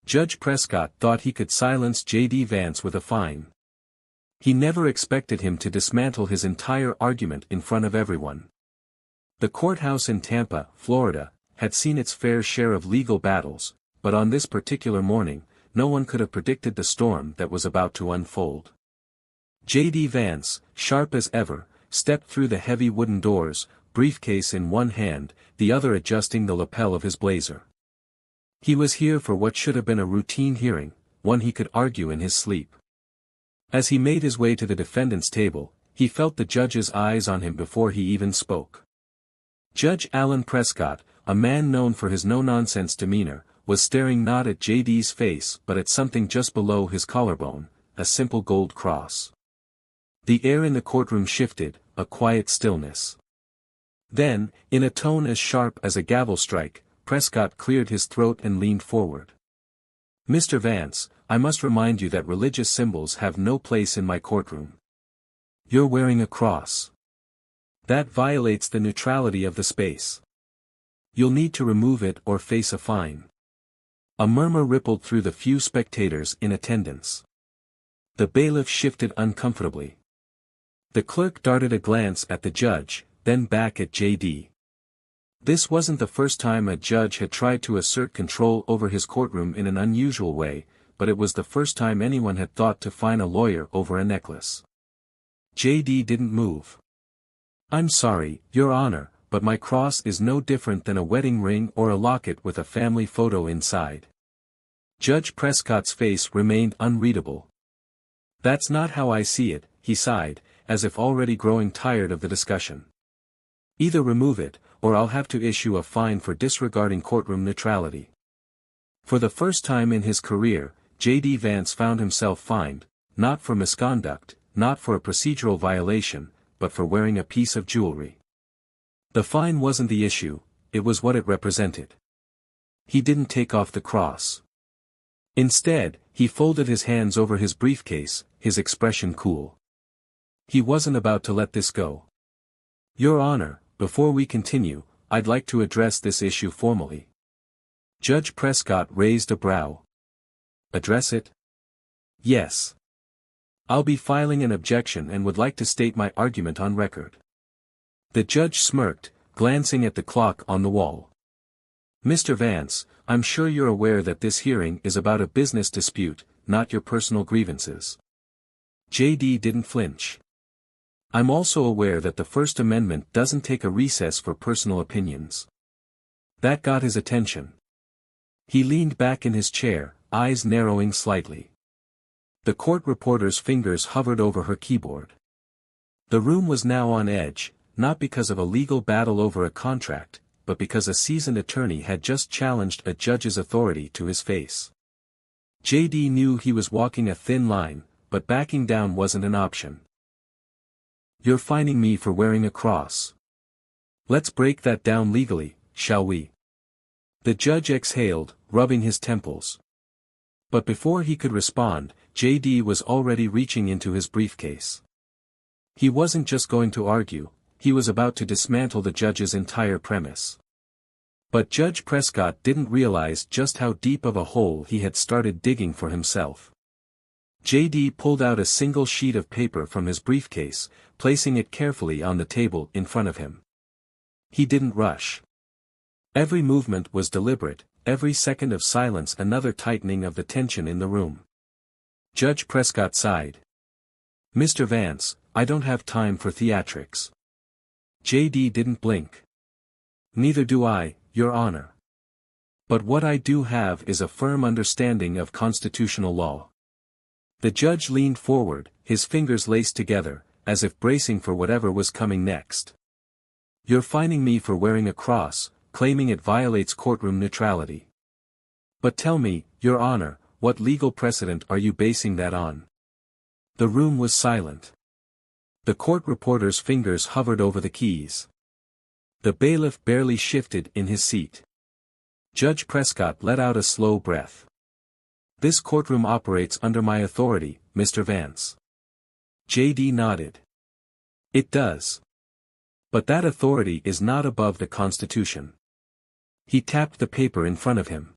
Judge Prescott thought he could silence J.D. Vance with a fine. He never expected him to dismantle his entire argument in front of everyone. The courthouse in Tampa, Florida, had seen its fair share of legal battles, but on this particular morning, no one could have predicted the storm that was about to unfold. J.D. Vance, sharp as ever, stepped through the heavy wooden doors, briefcase in one hand, the other adjusting the lapel of his blazer. He was here for what should have been a routine hearing, one he could argue in his sleep. As he made his way to the defendant's table, he felt the judge's eyes on him before he even spoke. Judge Alan Prescott, a man known for his no-nonsense demeanor, was staring not at J.D.'s face but at something just below his collarbone, a simple gold cross. The air in the courtroom shifted, a quiet stillness. Then, in a tone as sharp as a gavel strike, Prescott cleared his throat and leaned forward. "Mr. Vance, I must remind you that religious symbols have no place in my courtroom. You're wearing a cross. That violates the neutrality of the space. You'll need to remove it or face a fine." A murmur rippled through the few spectators in attendance. The bailiff shifted uncomfortably. The clerk darted a glance at the judge, then back at J.D. This wasn't the first time a judge had tried to assert control over his courtroom in an unusual way, but it was the first time anyone had thought to fine a lawyer over a necklace. J.D. didn't move. "I'm sorry, Your Honor, but my cross is no different than a wedding ring or a locket with a family photo inside." Judge Prescott's face remained unreadable. "That's not how I see it," he sighed, as if already growing tired of the discussion. "Either remove it, or I'll have to issue a fine for disregarding courtroom neutrality." For the first time in his career, J.D. Vance found himself fined, not for misconduct, not for a procedural violation, but for wearing a piece of jewelry. The fine wasn't the issue, it was what it represented. He didn't take off the cross. Instead, he folded his hands over his briefcase, his expression cool. He wasn't about to let this go. "Your Honor, before we continue, I'd like to address this issue formally." Judge Prescott raised a brow. "Address it?" "Yes. I'll be filing an objection and would like to state my argument on record." The judge smirked, glancing at the clock on the wall. "Mr. Vance, I'm sure you're aware that this hearing is about a business dispute, not your personal grievances." J.D. didn't flinch. "I'm also aware that the First Amendment doesn't take a recess for personal opinions." That got his attention. He leaned back in his chair, eyes narrowing slightly. The court reporter's fingers hovered over her keyboard. The room was now on edge, not because of a legal battle over a contract, but because a seasoned attorney had just challenged a judge's authority to his face. J.D. knew he was walking a thin line, but backing down wasn't an option. "You're fining me for wearing a cross. Let's break that down legally, shall we?" The judge exhaled, rubbing his temples. But before he could respond, J.D. was already reaching into his briefcase. He wasn't just going to argue, he was about to dismantle the judge's entire premise. But Judge Prescott didn't realize just how deep of a hole he had started digging for himself. J.D. pulled out a single sheet of paper from his briefcase, placing it carefully on the table in front of him. He didn't rush. Every movement was deliberate, every second of silence another tightening of the tension in the room. Judge Prescott sighed. "Mr. Vance, I don't have time for theatrics." J.D. didn't blink. "Neither do I, Your Honor. But what I do have is a firm understanding of constitutional law." The judge leaned forward, his fingers laced together, as if bracing for whatever was coming next. "You're fining me for wearing a cross, claiming it violates courtroom neutrality. But tell me, Your Honor, what legal precedent are you basing that on?" The room was silent. The court reporter's fingers hovered over the keys. The bailiff barely shifted in his seat. Judge Prescott let out a slow breath. "This courtroom operates under my authority, Mr. Vance." J.D. nodded. "It does. But that authority is not above the Constitution." He tapped the paper in front of him.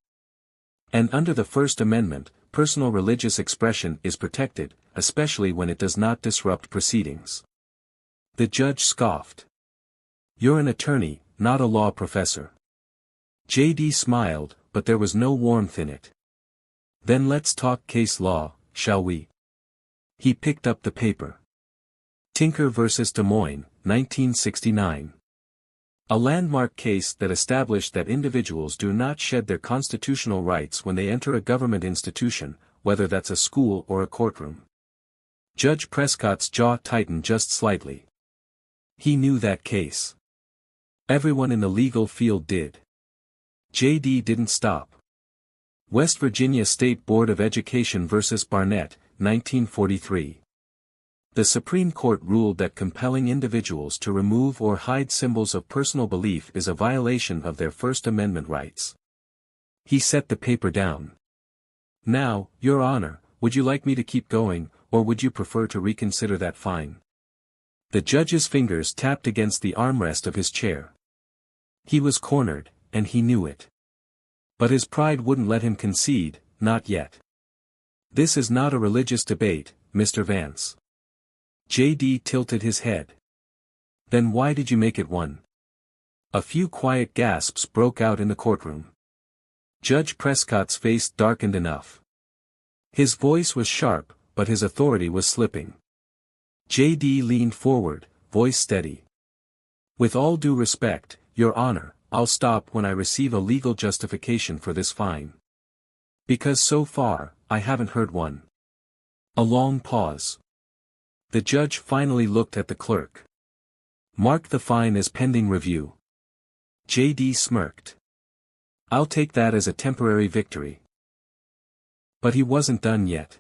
And under the First Amendment, personal religious expression is protected, especially when it does not disrupt proceedings. The judge scoffed. You're an attorney, not a law professor. JD smiled, but there was no warmth in it. Then let's talk case law, shall we? He picked up the paper. Tinker vs. Des Moines, 1969. A landmark case that established that individuals do not shed their constitutional rights when they enter a government institution, whether that's a school or a courtroom. Judge Prescott's jaw tightened just slightly. He knew that case. Everyone in the legal field did. JD didn't stop. West Virginia State Board of Education vs. Barnett, 1943. The Supreme Court ruled that compelling individuals to remove or hide symbols of personal belief is a violation of their First Amendment rights. He set the paper down. Now, Your Honor, would you like me to keep going, or would you prefer to reconsider that fine? The judge's fingers tapped against the armrest of his chair. He was cornered, and he knew it. But his pride wouldn't let him concede, not yet. This is not a religious debate, Mr. Vance. JD tilted his head. Then why did you make it one? A few quiet gasps broke out in the courtroom. Judge Prescott's face darkened enough. His voice was sharp, but his authority was slipping. JD leaned forward, voice steady. With all due respect, Your Honor, I'll stop when I receive a legal justification for this fine. Because so far, I haven't heard one. A long pause. The judge finally looked at the clerk. Mark the fine as pending review. JD smirked. I'll take that as a temporary victory. But he wasn't done yet.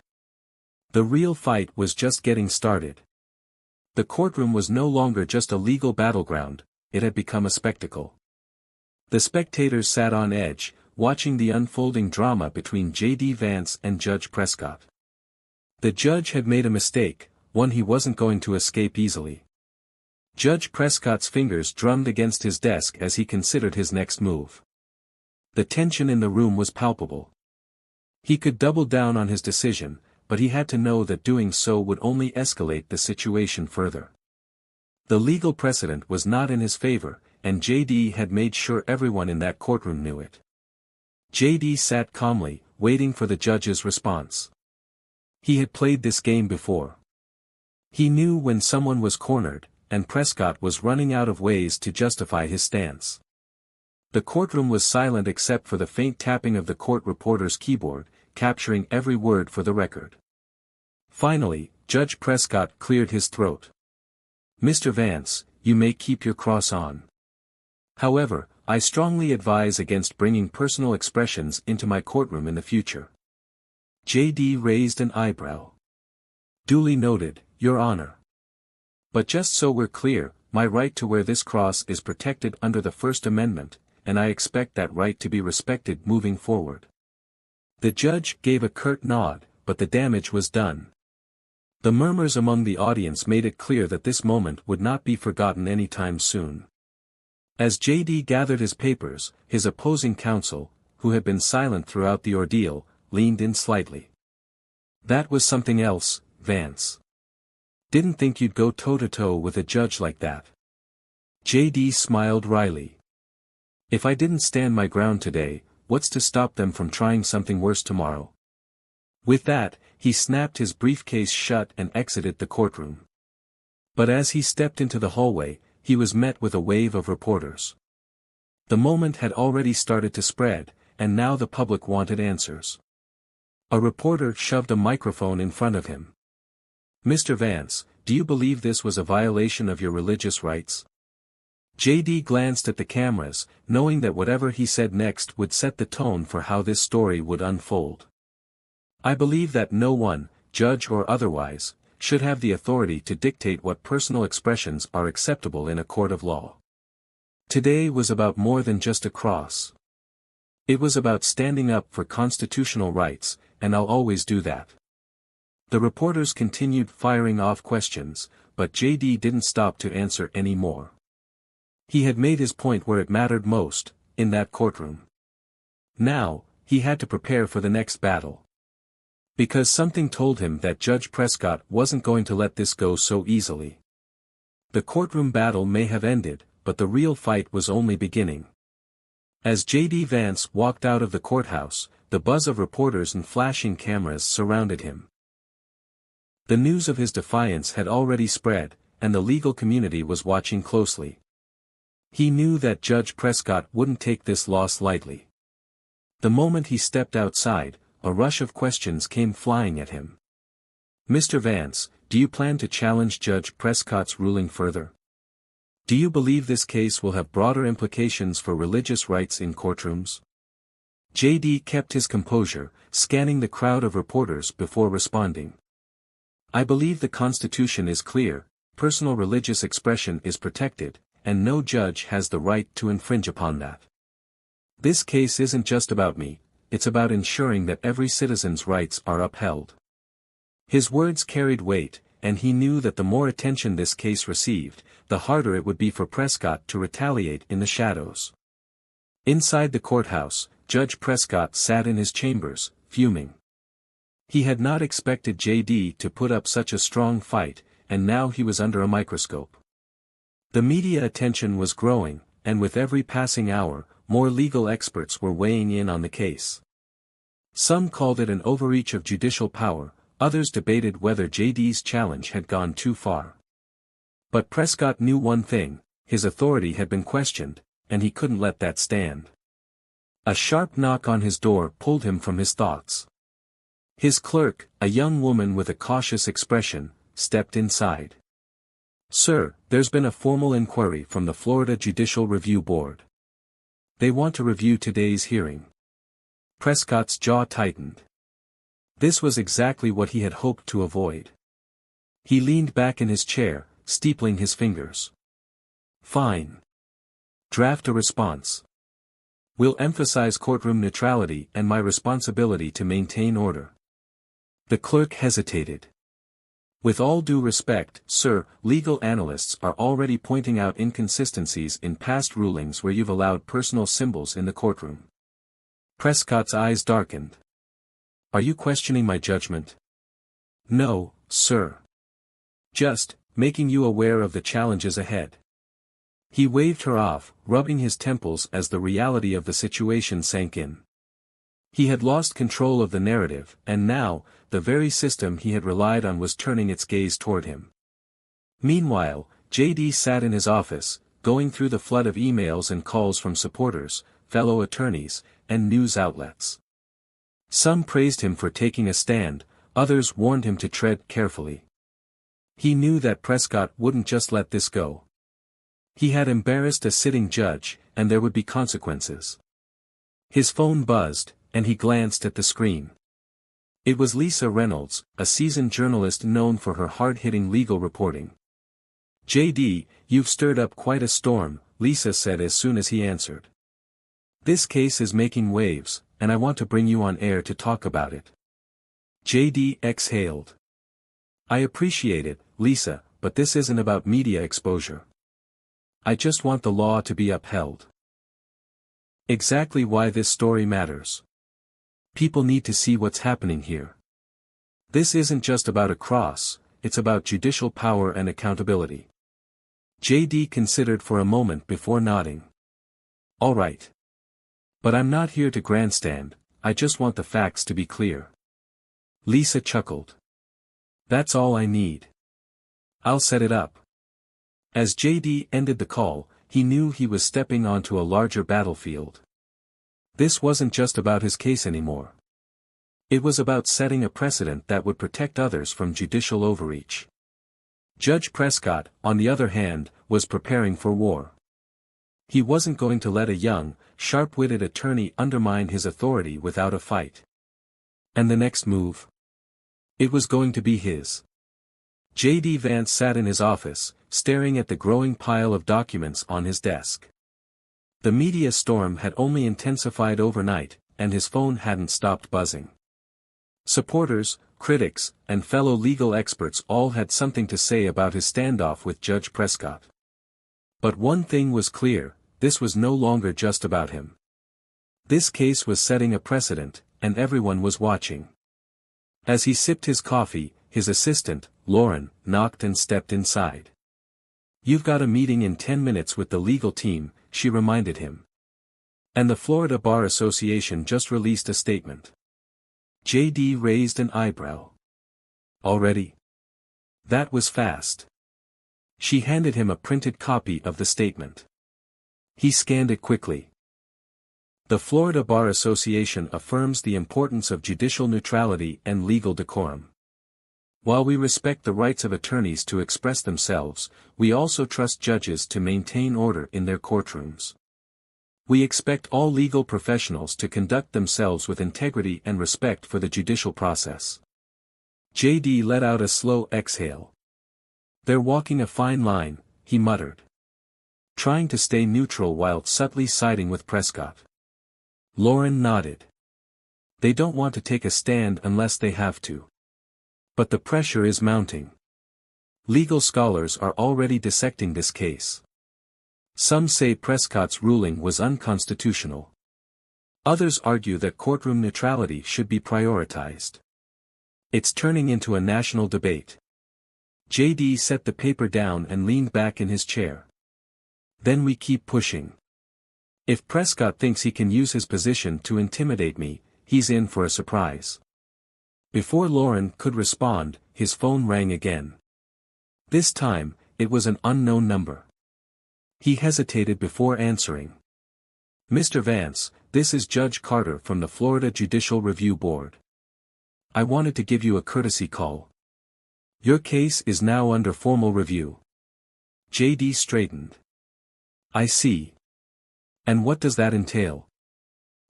The real fight was just getting started. The courtroom was no longer just a legal battleground, it had become a spectacle. The spectators sat on edge, watching the unfolding drama between J.D. Vance and Judge Prescott. The judge had made a mistake, one he wasn't going to escape easily. Judge Prescott's fingers drummed against his desk as he considered his next move. The tension in the room was palpable. He could double down on his decision, but he had to know that doing so would only escalate the situation further. The legal precedent was not in his favor, and J.D. had made sure everyone in that courtroom knew it. J.D. sat calmly, waiting for the judge's response. He had played this game before. He knew when someone was cornered, and Prescott was running out of ways to justify his stance. The courtroom was silent except for the faint tapping of the court reporter's keyboard, capturing every word for the record. Finally, Judge Prescott cleared his throat. Mr. Vance, you may keep your cross on. However, I strongly advise against bringing personal expressions into my courtroom in the future. J.D. raised an eyebrow. Duly noted, Your Honor. But just so we're clear, my right to wear this cross is protected under the First Amendment, and I expect that right to be respected moving forward. The judge gave a curt nod, but the damage was done. The murmurs among the audience made it clear that this moment would not be forgotten anytime soon. As J.D. gathered his papers, his opposing counsel, who had been silent throughout the ordeal, leaned in slightly. That was something else, Vance. Didn't think you'd go toe-to-toe with a judge like that. J.D. smiled wryly. If I didn't stand my ground today, what's to stop them from trying something worse tomorrow? With that, he snapped his briefcase shut and exited the courtroom. But as he stepped into the hallway, he was met with a wave of reporters. The moment had already started to spread, and now the public wanted answers. A reporter shoved a microphone in front of him. Mr. Vance, do you believe this was a violation of your religious rights? J.D. glanced at the cameras, knowing that whatever he said next would set the tone for how this story would unfold. I believe that no one, judge or otherwise, should have the authority to dictate what personal expressions are acceptable in a court of law. Today was about more than just a cross. It was about standing up for constitutional rights, and I'll always do that. The reporters continued firing off questions, but J.D. didn't stop to answer any more. He had made his point where it mattered most, in that courtroom. Now, he had to prepare for the next battle. Because something told him that Judge Prescott wasn't going to let this go so easily. The courtroom battle may have ended, but the real fight was only beginning. As J.D. Vance walked out of the courthouse, the buzz of reporters and flashing cameras surrounded him. The news of his defiance had already spread, and the legal community was watching closely. He knew that Judge Prescott wouldn't take this loss lightly. The moment he stepped outside, a rush of questions came flying at him. "Mr. Vance, do you plan to challenge Judge Prescott's ruling further? Do you believe this case will have broader implications for religious rights in courtrooms?" J.D. kept his composure, scanning the crowd of reporters before responding. "I believe the Constitution is clear, personal religious expression is protected, and no judge has the right to infringe upon that. This case isn't just about me, it's about ensuring that every citizen's rights are upheld." His words carried weight, and he knew that the more attention this case received, the harder it would be for Prescott to retaliate in the shadows. Inside the courthouse, Judge Prescott sat in his chambers, fuming. He had not expected J.D. to put up such a strong fight, and now he was under a microscope. The media attention was growing, and with every passing hour, more legal experts were weighing in on the case. Some called it an overreach of judicial power, others debated whether J.D.'s challenge had gone too far. But Prescott knew one thing: his authority had been questioned, and he couldn't let that stand. A sharp knock on his door pulled him from his thoughts. His clerk, a young woman with a cautious expression, stepped inside. "Sir, there's been a formal inquiry from the Florida Judicial Review Board. They want to review today's hearing." Prescott's jaw tightened. This was exactly what he had hoped to avoid. He leaned back in his chair, steepling his fingers. "Fine. Draft a response. We'll emphasize courtroom neutrality and my responsibility to maintain order." The clerk hesitated. "With all due respect, sir, legal analysts are already pointing out inconsistencies in past rulings where you've allowed personal symbols in the courtroom." Prescott's eyes darkened. "Are you questioning my judgment?" "No, sir. Just making you aware of the challenges ahead." He waved her off, rubbing his temples as the reality of the situation sank in. He had lost control of the narrative, and now, the very system he had relied on was turning its gaze toward him. Meanwhile, J.D. sat in his office, going through the flood of emails and calls from supporters, fellow attorneys, and news outlets. Some praised him for taking a stand, others warned him to tread carefully. He knew that Prescott wouldn't just let this go. He had embarrassed a sitting judge, and there would be consequences. His phone buzzed, and he glanced at the screen. It was Lisa Reynolds, a seasoned journalist known for her hard-hitting legal reporting. "J.D., you've stirred up quite a storm," Lisa said as soon as he answered. "This case is making waves, and I want to bring you on air to talk about it." J.D. exhaled. "I appreciate it, Lisa, but this isn't about media exposure. I just want the law to be upheld." Exactly why this story matters. People need to see what's happening here. This isn't just about a cross, it's about judicial power and accountability. J.D. considered for a moment before nodding. "All right. But I'm not here to grandstand, I just want the facts to be clear." Lisa chuckled. "That's all I need. I'll set it up." As J.D. ended the call, he knew he was stepping onto a larger battlefield. This wasn't just about his case anymore. It was about setting a precedent that would protect others from judicial overreach. Judge Prescott, on the other hand, was preparing for war. He wasn't going to let a young, sharp-witted attorney undermine his authority without a fight. And the next move? It was going to be his. J.D. Vance sat in his office, staring at the growing pile of documents on his desk. The media storm had only intensified overnight, and his phone hadn't stopped buzzing. Supporters, critics, and fellow legal experts all had something to say about his standoff with Judge Prescott. But one thing was clear, this was no longer just about him. This case was setting a precedent, and everyone was watching. As he sipped his coffee, his assistant, Lauren, knocked and stepped inside. "You've got a meeting in 10 minutes with the legal team," she reminded him. "And the Florida Bar Association just released a statement." JD raised an eyebrow. "Already? That was fast." She handed him a printed copy of the statement. He scanned it quickly. "The Florida Bar Association affirms the importance of judicial neutrality and legal decorum. While we respect the rights of attorneys to express themselves, we also trust judges to maintain order in their courtrooms. We expect all legal professionals to conduct themselves with integrity and respect for the judicial process." JD let out a slow exhale. "They're walking a fine line," he muttered. "Trying to stay neutral while subtly siding with Prescott." Lauren nodded. "They don't want to take a stand unless they have to. But the pressure is mounting. Legal scholars are already dissecting this case. Some say Prescott's ruling was unconstitutional. Others argue that courtroom neutrality should be prioritized. It's turning into a national debate." JD set the paper down and leaned back in his chair. "Then we keep pushing. If Prescott thinks he can use his position to intimidate me, he's in for a surprise." Before Lauren could respond, his phone rang again. This time, it was an unknown number. He hesitated before answering. "Mr. Vance, this is Judge Carter from the Florida Judicial Review Board. I wanted to give you a courtesy call. Your case is now under formal review." JD straightened. "I see. And what does that entail?"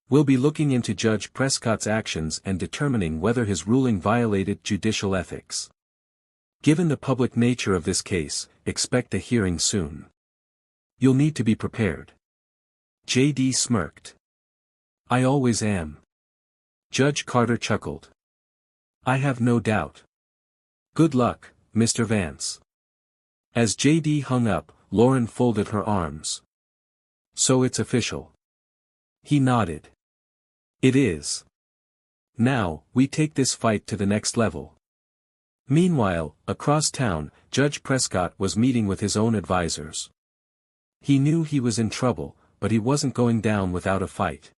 "We'll be looking into Judge Prescott's actions and determining whether his ruling violated judicial ethics. Given the public nature of this case, expect a hearing soon. You'll need to be prepared." JD smirked. "I always am." Judge Carter chuckled. "I have no doubt. Good luck, Mr. Vance." As JD hung up, Lauren folded her arms. "So it's official." He nodded. "It is. Now, we take this fight to the next level." Meanwhile, across town, Judge Prescott was meeting with his own advisors. He knew he was in trouble, but he wasn't going down without a fight.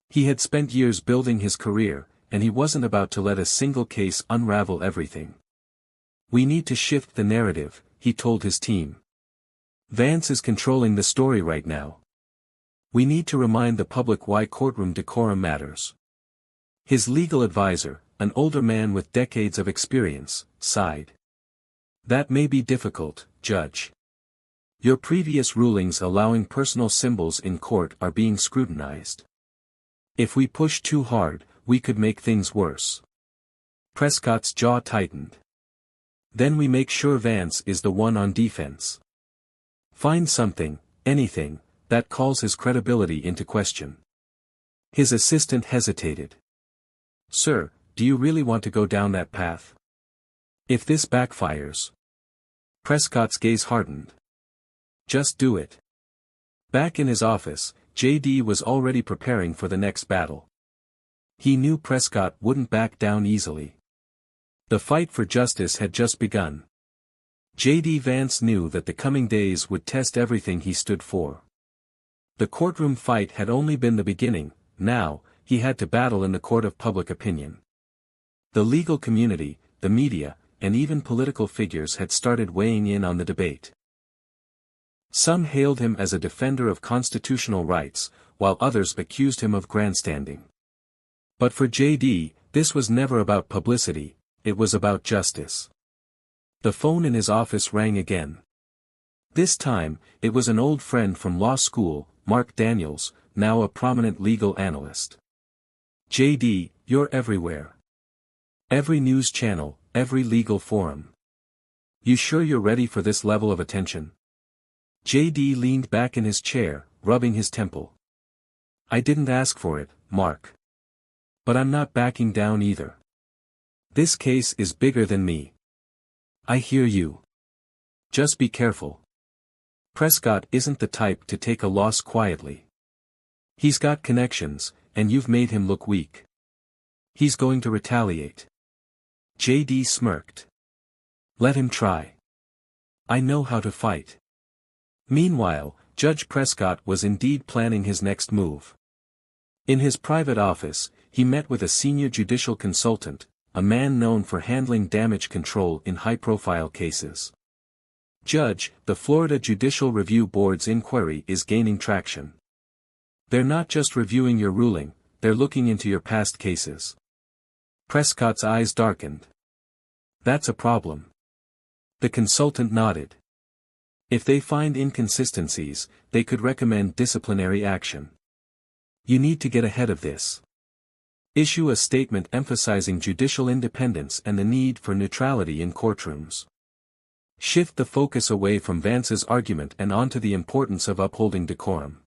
He had spent years building his career, and he wasn't about to let a single case unravel everything. "We need to shift the narrative," he told his team. "Vance is controlling the story right now. We need to remind the public why courtroom decorum matters." His legal advisor, an older man with decades of experience, sighed. "That may be difficult, Judge. Your previous rulings allowing personal symbols in court are being scrutinized. If we push too hard, we could make things worse." Prescott's jaw tightened. "Then we make sure Vance is the one on defense. Find something, anything, that calls his credibility into question." His assistant hesitated. "Sir, do you really want to go down that path? If this backfires..." Prescott's gaze hardened. "Just do it." Back in his office, JD was already preparing for the next battle. He knew Prescott wouldn't back down easily. The fight for justice had just begun. JD Vance knew that the coming days would test everything he stood for. The courtroom fight had only been the beginning. Now, he had to battle in the court of public opinion. The legal community, the media, and even political figures had started weighing in on the debate. Some hailed him as a defender of constitutional rights, while others accused him of grandstanding. But for JD, this was never about publicity, it was about justice. The phone in his office rang again. This time, it was an old friend from law school, Mark Daniels, now a prominent legal analyst. "JD, you're everywhere. Every news channel, every legal forum. You sure you're ready for this level of attention?" JD leaned back in his chair, rubbing his temple. "I didn't ask for it, Mark. But I'm not backing down either. This case is bigger than me." "I hear you. Just be careful. Prescott isn't the type to take a loss quietly. He's got connections, and you've made him look weak. He's going to retaliate. JD smirked. Let him try. I know how to fight. Meanwhile, Judge Prescott was indeed planning his next move. In his private office, he met with a senior judicial consultant, a man known for handling damage control in high-profile cases. Judge, the Florida Judicial Review Board's inquiry is gaining traction. They're not just reviewing your ruling, they're looking into your past cases. Prescott's eyes darkened. That's a problem. The consultant nodded. If they find inconsistencies, they could recommend disciplinary action. You need to get ahead of this. Issue a statement emphasizing judicial independence and the need for neutrality in courtrooms. Shift the focus away from Vance's argument and onto the importance of upholding decorum.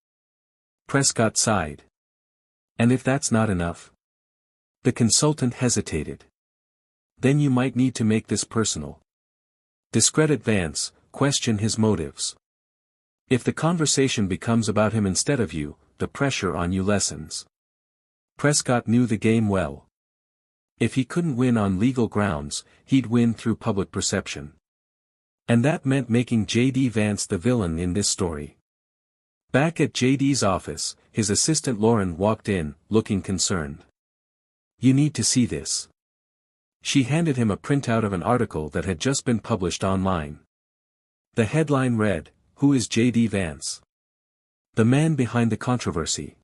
Prescott sighed. And if that's not enough? The consultant hesitated. Then you might need to make this personal. Discredit Vance, question his motives. If the conversation becomes about him instead of you, the pressure on you lessens. Prescott knew the game well. If he couldn't win on legal grounds, he'd win through public perception. And that meant making J.D. Vance the villain in this story. Back at J.D.'s office, his assistant Lauren walked in, looking concerned. You need to see this. She handed him a printout of an article that had just been published online. The headline read, "Who is J.D. Vance? The man behind the controversy."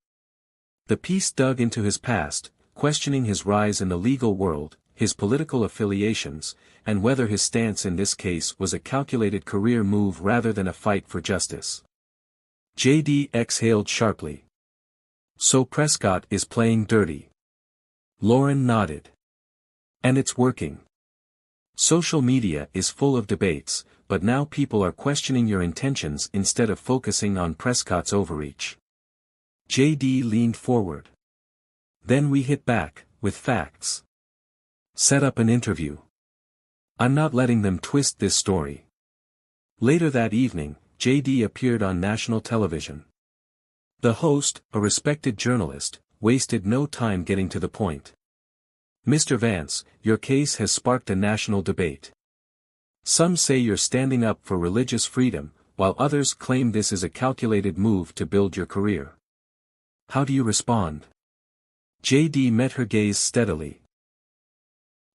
The piece dug into his past, questioning his rise in the legal world, his political affiliations, and whether his stance in this case was a calculated career move rather than a fight for justice. J.D. exhaled sharply. So Prescott is playing dirty. Lauren nodded. And it's working. Social media is full of debates, but now people are questioning your intentions instead of focusing on Prescott's overreach. J.D. leaned forward. Then we hit back, with facts. Set up an interview. I'm not letting them twist this story. Later that evening, J.D. appeared on national television. The host, a respected journalist, wasted no time getting to the point. Mr. Vance, your case has sparked a national debate. Some say you're standing up for religious freedom, while others claim this is a calculated move to build your career. How do you respond? J.D. met her gaze steadily.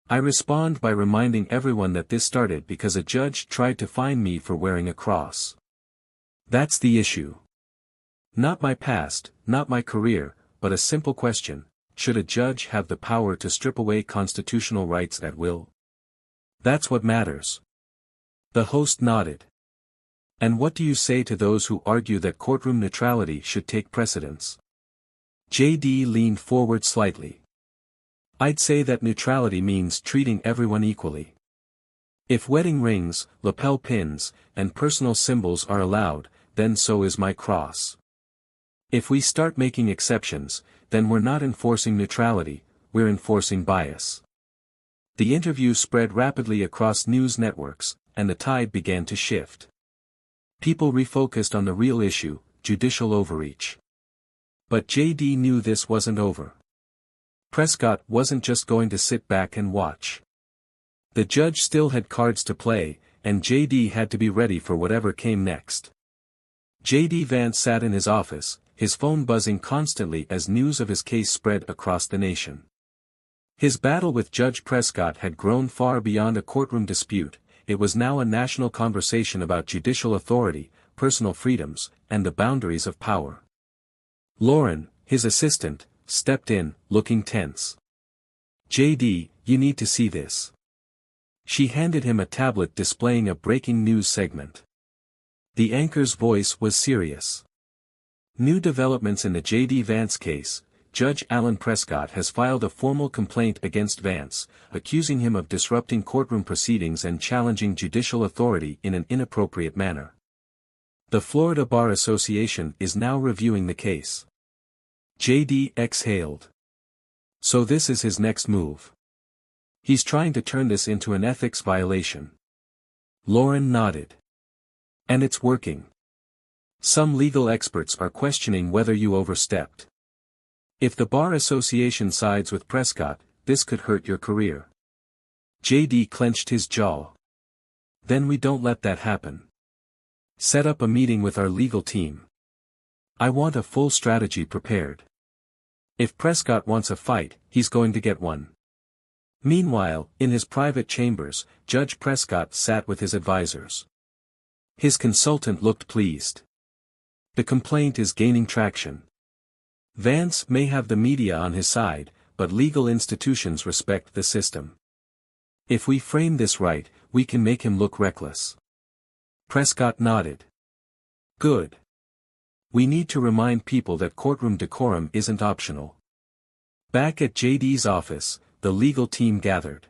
I respond by reminding everyone that this started because a judge tried to fine me for wearing a cross. That's the issue. Not my past, not my career, but a simple question: should a judge have the power to strip away constitutional rights at will? That's what matters. The host nodded. And what do you say to those who argue that courtroom neutrality should take precedence? J.D. leaned forward slightly. I'd say that neutrality means treating everyone equally. If wedding rings, lapel pins, and personal symbols are allowed, then so is my cross. If we start making exceptions, then we're not enforcing neutrality, we're enforcing bias. The interview spread rapidly across news networks, and the tide began to shift. People refocused on the real issue, judicial overreach. But J.D. knew this wasn't over. Prescott wasn't just going to sit back and watch. The judge still had cards to play, and J.D. had to be ready for whatever came next. J.D. Vance sat in his office, his phone buzzing constantly as news of his case spread across the nation. His battle with Judge Prescott had grown far beyond a courtroom dispute. It was now a national conversation about judicial authority, personal freedoms, and the boundaries of power. Lauren, his assistant, stepped in, looking tense. J.D., you need to see this. She handed him a tablet displaying a breaking news segment. The anchor's voice was serious. New developments in the J.D. Vance case. Judge Alan Prescott has filed a formal complaint against Vance, accusing him of disrupting courtroom proceedings and challenging judicial authority in an inappropriate manner. The Florida Bar Association is now reviewing the case. J.D. exhaled. So this is his next move. He's trying to turn this into an ethics violation. Lauren nodded. And it's working. Some legal experts are questioning whether you overstepped. If the Bar Association sides with Prescott, this could hurt your career. JD clenched his jaw. Then we don't let that happen. Set up a meeting with our legal team. I want a full strategy prepared. If Prescott wants a fight, he's going to get one. Meanwhile, in his private chambers, Judge Prescott sat with his advisors. His consultant looked pleased. The complaint is gaining traction. Vance may have the media on his side, but legal institutions respect the system. If we frame this right, we can make him look reckless. Prescott nodded. Good. We need to remind people that courtroom decorum isn't optional. Back at JD's office, the legal team gathered.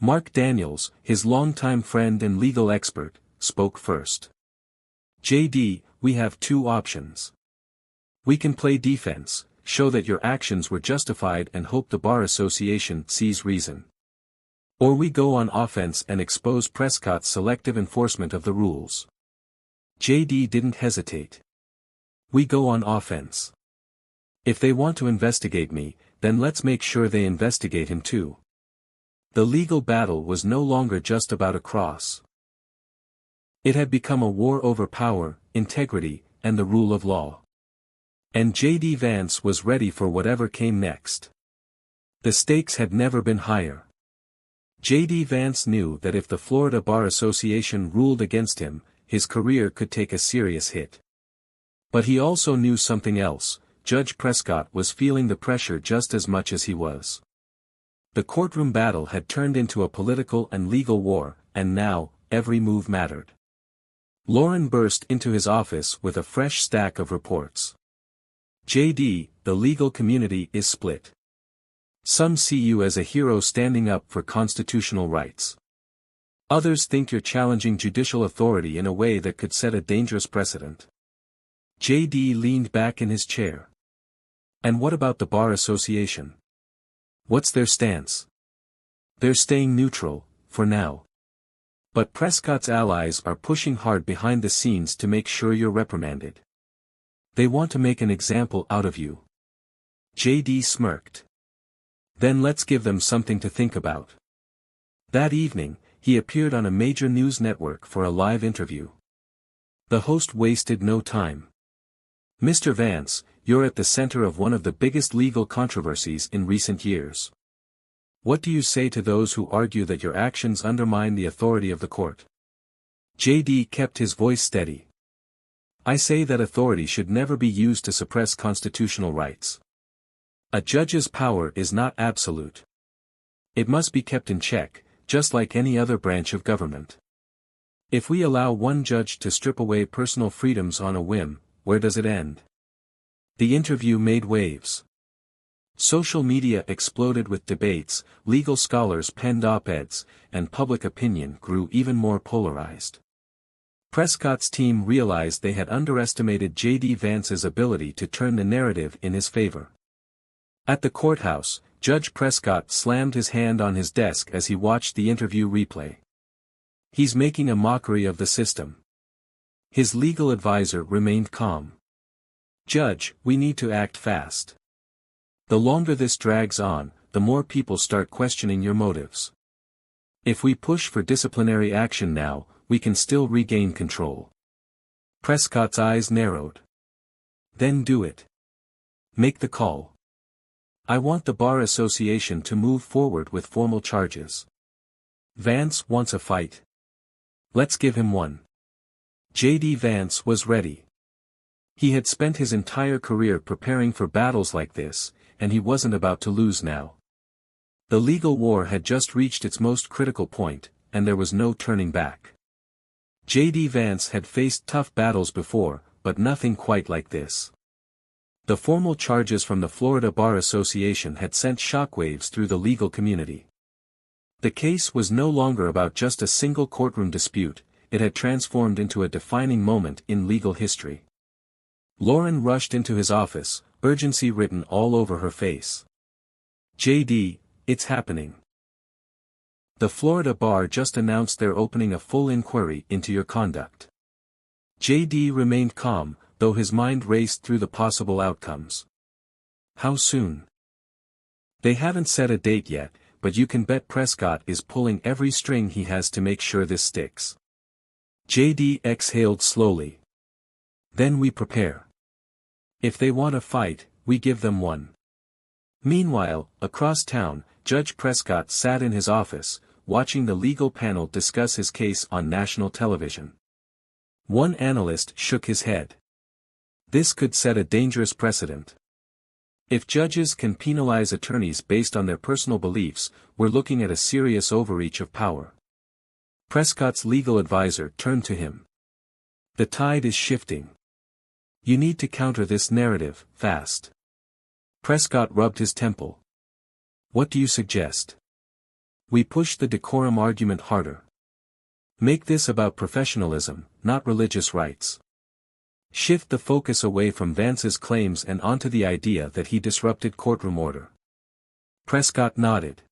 Mark Daniels, his longtime friend and legal expert, spoke first. JD, we have two options. We can play defense, show that your actions were justified and hope the Bar Association sees reason. Or we go on offense and expose Prescott's selective enforcement of the rules. JD didn't hesitate. We go on offense. If they want to investigate me, then let's make sure they investigate him too. The legal battle was no longer just about a cross. It had become a war over power, integrity, and the rule of law. And JD Vance was ready for whatever came next. The stakes had never been higher. JD Vance knew that if the Florida Bar Association ruled against him, his career could take a serious hit. But he also knew something else. Judge Prescott was feeling the pressure just as much as he was. The courtroom battle had turned into a political and legal war, and now, every move mattered. Lauren burst into his office with a fresh stack of reports. JD, the legal community is split. Some see you as a hero standing up for constitutional rights. Others think you're challenging judicial authority in a way that could set a dangerous precedent. JD leaned back in his chair. And what about the Bar Association? What's their stance? They're staying neutral, for now. But Prescott's allies are pushing hard behind the scenes to make sure you're reprimanded. They want to make an example out of you. JD smirked. Then let's give them something to think about. That evening, he appeared on a major news network for a live interview. The host wasted no time. Mr. Vance, you're at the center of one of the biggest legal controversies in recent years. What do you say to those who argue that your actions undermine the authority of the court? JD kept his voice steady. I say that authority should never be used to suppress constitutional rights. A judge's power is not absolute. It must be kept in check, just like any other branch of government. If we allow one judge to strip away personal freedoms on a whim, where does it end? The interview made waves. Social media exploded with debates, legal scholars penned op-eds, and public opinion grew even more polarized. Prescott's team realized they had underestimated JD Vance's ability to turn the narrative in his favor. At the courthouse, Judge Prescott slammed his hand on his desk as he watched the interview replay. He's making a mockery of the system. His legal advisor remained calm. Judge, we need to act fast. The longer this drags on, the more people start questioning your motives. If we push for disciplinary action now, we can still regain control. Prescott's eyes narrowed. Then do it. Make the call. I want the Bar Association to move forward with formal charges. Vance wants a fight. Let's give him one. JD Vance was ready. He had spent his entire career preparing for battles like this, and he wasn't about to lose now. The legal war had just reached its most critical point, and there was no turning back. JD Vance had faced tough battles before, but nothing quite like this. The formal charges from the Florida Bar Association had sent shockwaves through the legal community. The case was no longer about just a single courtroom dispute, it had transformed into a defining moment in legal history. Lauren rushed into his office, urgency written all over her face. JD, it's happening. The Florida Bar just announced they're opening a full inquiry into your conduct. JD remained calm, though his mind raced through the possible outcomes. How soon? They haven't set a date yet, but you can bet Prescott is pulling every string he has to make sure this sticks. JD exhaled slowly. Then we prepare. If they want a fight, we give them one. Meanwhile, across town, Judge Prescott sat in his office, watching the legal panel discuss his case on national television. One analyst shook his head. This could set a dangerous precedent. If judges can penalize attorneys based on their personal beliefs, we're looking at a serious overreach of power. Prescott's legal advisor turned to him. The tide is shifting. You need to counter this narrative, fast. Prescott rubbed his temple. What do you suggest? We push the decorum argument harder. Make this about professionalism, not religious rights. Shift the focus away from Vance's claims and onto the idea that he disrupted courtroom order. Prescott nodded.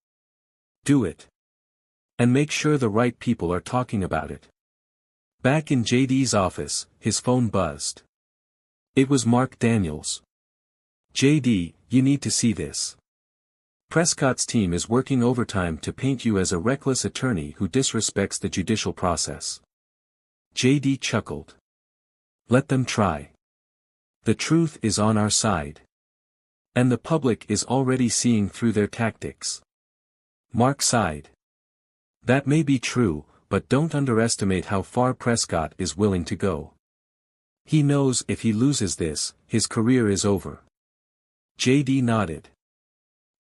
Do it. And make sure the right people are talking about it. Back in JD's office, his phone buzzed. It was Mark Daniels. JD, you need to see this. Prescott's team is working overtime to paint you as a reckless attorney who disrespects the judicial process. JD chuckled. Let them try. The truth is on our side. And the public is already seeing through their tactics. Mark sighed. That may be true, but don't underestimate how far Prescott is willing to go. He knows if he loses this, his career is over. JD nodded.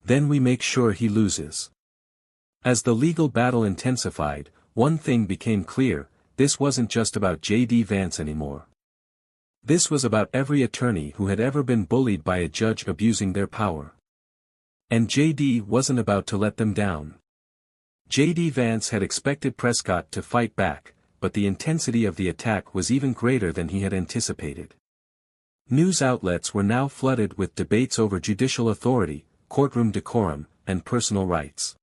Then we make sure he loses. As the legal battle intensified, one thing became clear: this wasn't just about JD Vance anymore. This was about every attorney who had ever been bullied by a judge abusing their power. And JD wasn't about to let them down. JD Vance had expected Prescott to fight back, but the intensity of the attack was even greater than he had anticipated. News outlets were now flooded with debates over judicial authority, courtroom decorum, and personal rights.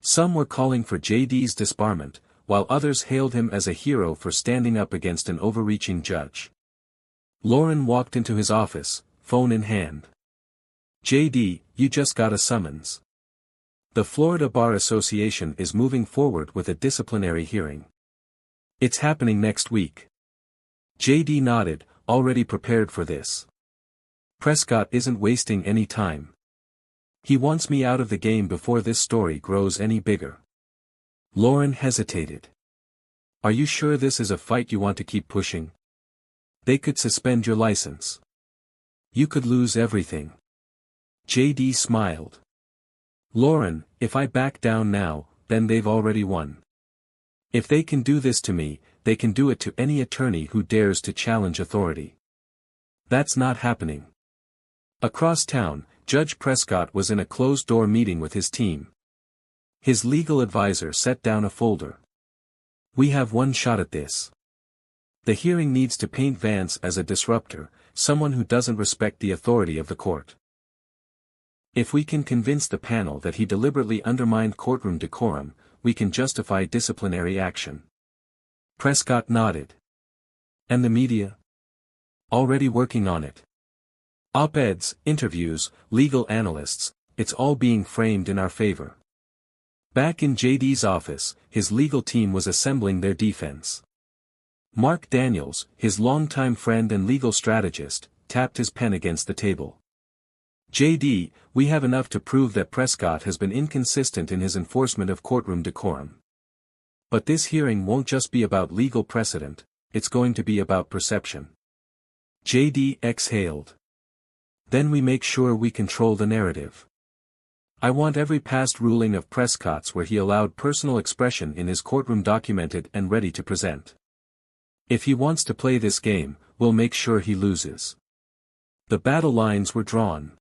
Some were calling for JD's disbarment, while others hailed him as a hero for standing up against an overreaching judge. Lauren walked into his office, phone in hand. JD, you just got a summons. The Florida Bar Association is moving forward with a disciplinary hearing. It's happening next week. JD nodded, already prepared for this. Prescott isn't wasting any time. He wants me out of the game before this story grows any bigger. Lauren hesitated. Are you sure this is a fight you want to keep pushing? They could suspend your license. You could lose everything. JD smiled. Lauren, if I back down now, then they've already won. If they can do this to me, they can do it to any attorney who dares to challenge authority. That's not happening. Across town, Judge Prescott was in a closed-door meeting with his team. His legal advisor set down a folder. We have one shot at this. The hearing needs to paint Vance as a disruptor, someone who doesn't respect the authority of the court. If we can convince the panel that he deliberately undermined courtroom decorum, we can justify disciplinary action. Prescott nodded. And the media? Already working on it. Op-eds, interviews, legal analysts, it's all being framed in our favor. Back in JD's office, his legal team was assembling their defense. Mark Daniels, his longtime friend and legal strategist, tapped his pen against the table. JD, we have enough to prove that Prescott has been inconsistent in his enforcement of courtroom decorum. But this hearing won't just be about legal precedent, it's going to be about perception. JD exhaled. Then we make sure we control the narrative. I want every past ruling of Prescott's where he allowed personal expression in his courtroom documented and ready to present. If he wants to play this game, we'll make sure he loses. The battle lines were drawn.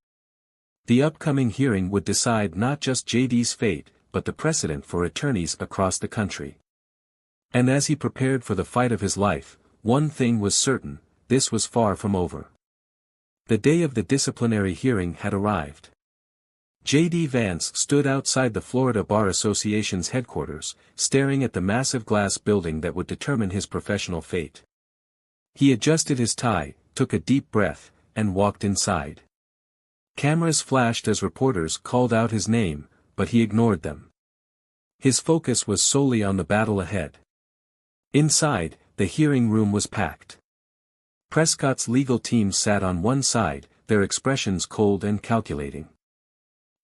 The upcoming hearing would decide not just JD's fate, but the precedent for attorneys across the country. And as he prepared for the fight of his life, one thing was certain: this was far from over. The day of the disciplinary hearing had arrived. JD Vance stood outside the Florida Bar Association's headquarters, staring at the massive glass building that would determine his professional fate. He adjusted his tie, took a deep breath, and walked inside. Cameras flashed as reporters called out his name, but he ignored them. His focus was solely on the battle ahead. Inside, the hearing room was packed. Prescott's legal team sat on one side, their expressions cold and calculating.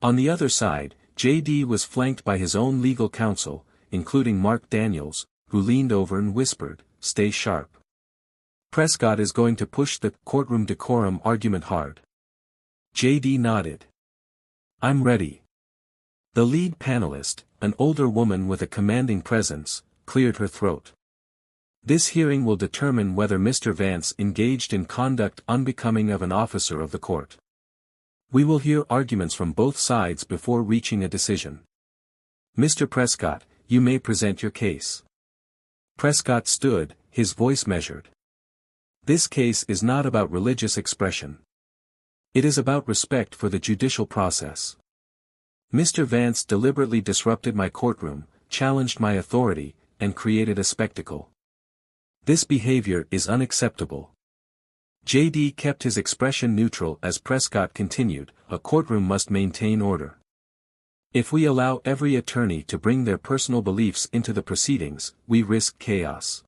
On the other side, J.D. was flanked by his own legal counsel, including Mark Daniels, who leaned over and whispered, "Stay sharp. Prescott is going to push the courtroom decorum argument hard." J.D. nodded. "I'm ready." The lead panelist, an older woman with a commanding presence, cleared her throat. "This hearing will determine whether Mr. Vance engaged in conduct unbecoming of an officer of the court. We will hear arguments from both sides before reaching a decision. Mr. Prescott, you may present your case." Prescott stood, his voice measured. "This case is not about religious expression. It is about respect for the judicial process. Mr. Vance deliberately disrupted my courtroom, challenged my authority, and created a spectacle. This behavior is unacceptable." J.D. kept his expression neutral as Prescott continued, "A courtroom must maintain order. If we allow every attorney to bring their personal beliefs into the proceedings, we risk chaos.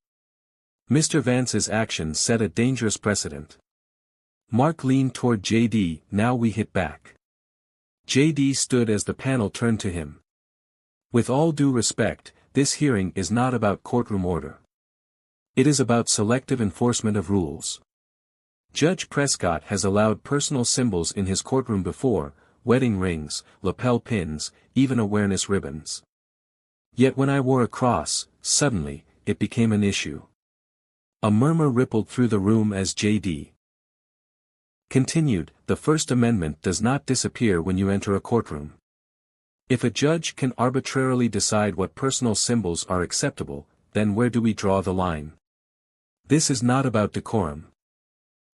Mr. Vance's actions set a dangerous precedent." Mark leaned toward J.D., "Now we hit back." J.D. stood as the panel turned to him. "With all due respect, this hearing is not about courtroom order. It is about selective enforcement of rules. Judge Prescott has allowed personal symbols in his courtroom before, wedding rings, lapel pins, even awareness ribbons. Yet when I wore a cross, suddenly, it became an issue." A murmur rippled through the room as J.D. continued, "The First Amendment does not disappear when you enter a courtroom. If a judge can arbitrarily decide what personal symbols are acceptable, then where do we draw the line? This is not about decorum.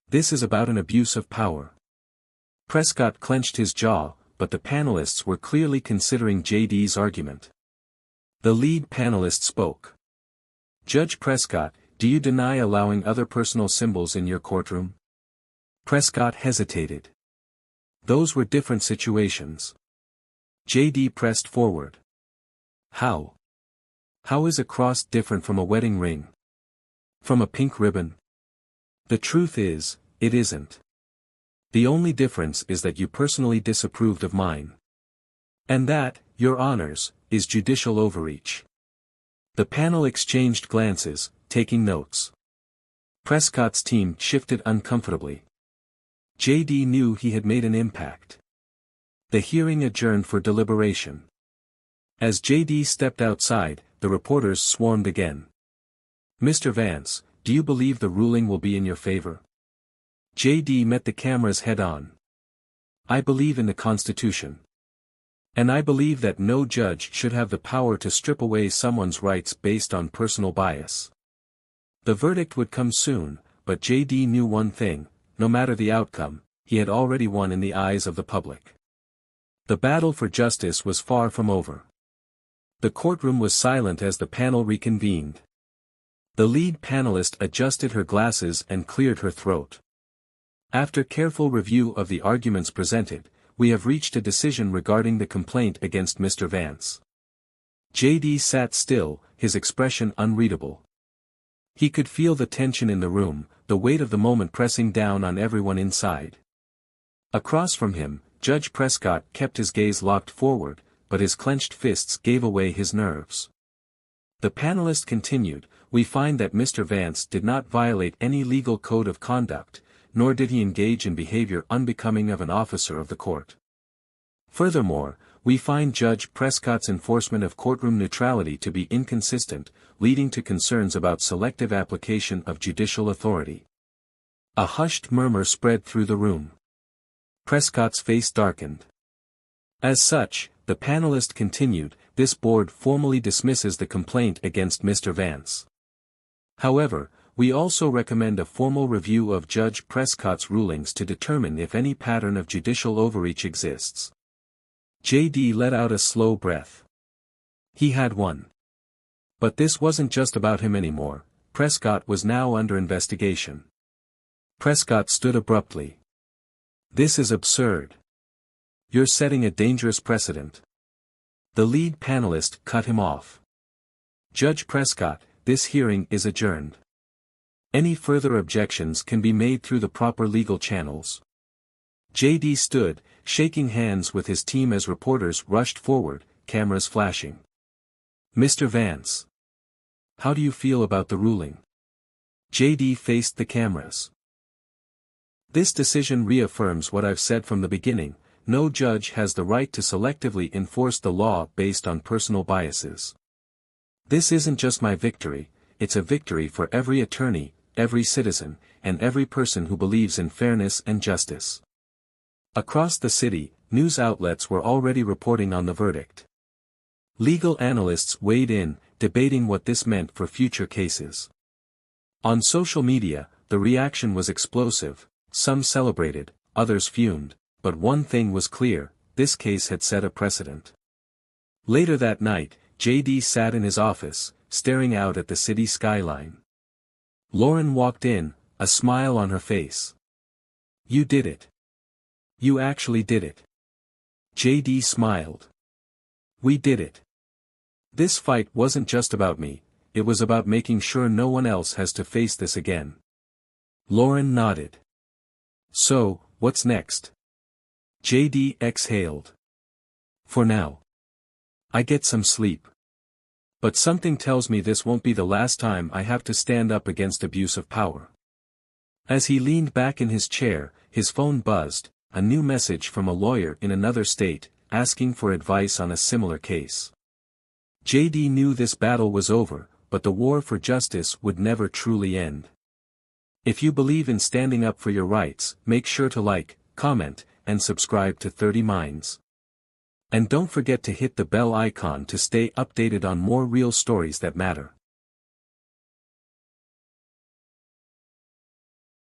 This is about an abuse of power." Prescott clenched his jaw, but the panelists were clearly considering J.D.'s argument. The lead panelist spoke. "Judge Prescott, do you deny allowing other personal symbols in your courtroom?" Prescott hesitated. "Those were different situations." J.D. pressed forward. "How? How is a cross different from a wedding ring? From a pink ribbon? The truth is, it isn't. The only difference is that you personally disapproved of mine. And that, Your Honors, is judicial overreach." The panel exchanged glances, taking notes. Prescott's team shifted uncomfortably. J.D. knew he had made an impact. The hearing adjourned for deliberation. As J.D. stepped outside, the reporters swarmed again. "Mr. Vance, do you believe the ruling will be in your favor?" J.D. met the cameras head-on. "I believe in the Constitution. And I believe that no judge should have the power to strip away someone's rights based on personal bias." The verdict would come soon, but J.D. knew one thing: no matter the outcome, he had already won in the eyes of the public. The battle for justice was far from over. The courtroom was silent as the panel reconvened. The lead panelist adjusted her glasses and cleared her throat. "After careful review of the arguments presented, we have reached a decision regarding the complaint against Mr. Vance." J.D. sat still, his expression unreadable. He could feel the tension in the room, the weight of the moment pressing down on everyone inside. Across from him, Judge Prescott kept his gaze locked forward, but his clenched fists gave away his nerves. The panelist continued, "We find that Mr. Vance did not violate any legal code of conduct, nor did he engage in behavior unbecoming of an officer of the court. Furthermore, we find Judge Prescott's enforcement of courtroom neutrality to be inconsistent, leading to concerns about selective application of judicial authority." A hushed murmur spread through the room. Prescott's face darkened. "As such," the panelist continued, "this board formally dismisses the complaint against Mr. Vance. However, we also recommend a formal review of Judge Prescott's rulings to determine if any pattern of judicial overreach exists." J.D. let out a slow breath. He had won. But this wasn't just about him anymore, Prescott was now under investigation. Prescott stood abruptly. "This is absurd. You're setting a dangerous precedent." The lead panelist cut him off. "Judge Prescott, this hearing is adjourned. Any further objections can be made through the proper legal channels." JD stood, shaking hands with his team as reporters rushed forward, cameras flashing. "Mr. Vance. How do you feel about the ruling?" JD faced the cameras. "This decision reaffirms what I've said from the beginning. No judge has the right to selectively enforce the law based on personal biases. This isn't just my victory, it's a victory for every attorney, every citizen, and every person who believes in fairness and justice." Across the city, news outlets were already reporting on the verdict. Legal analysts weighed in, debating what this meant for future cases. On social media, the reaction was explosive. Some celebrated, others fumed. But one thing was clear, this case had set a precedent. Later that night, JD sat in his office, staring out at the city skyline. Lauren walked in, a smile on her face. "You did it. You actually did it." JD smiled. "We did it. This fight wasn't just about me, it was about making sure no one else has to face this again." Lauren nodded. "So, what's next?" JD exhaled. "For now. I get some sleep. But something tells me this won't be the last time I have to stand up against abuse of power." As he leaned back in his chair, his phone buzzed, a new message from a lawyer in another state, asking for advice on a similar case. JD knew this battle was over, but the war for justice would never truly end. If you believe in standing up for your rights, make sure to like, comment, and subscribe to 30 Minds. And don't forget to hit the bell icon to stay updated on more real stories that matter.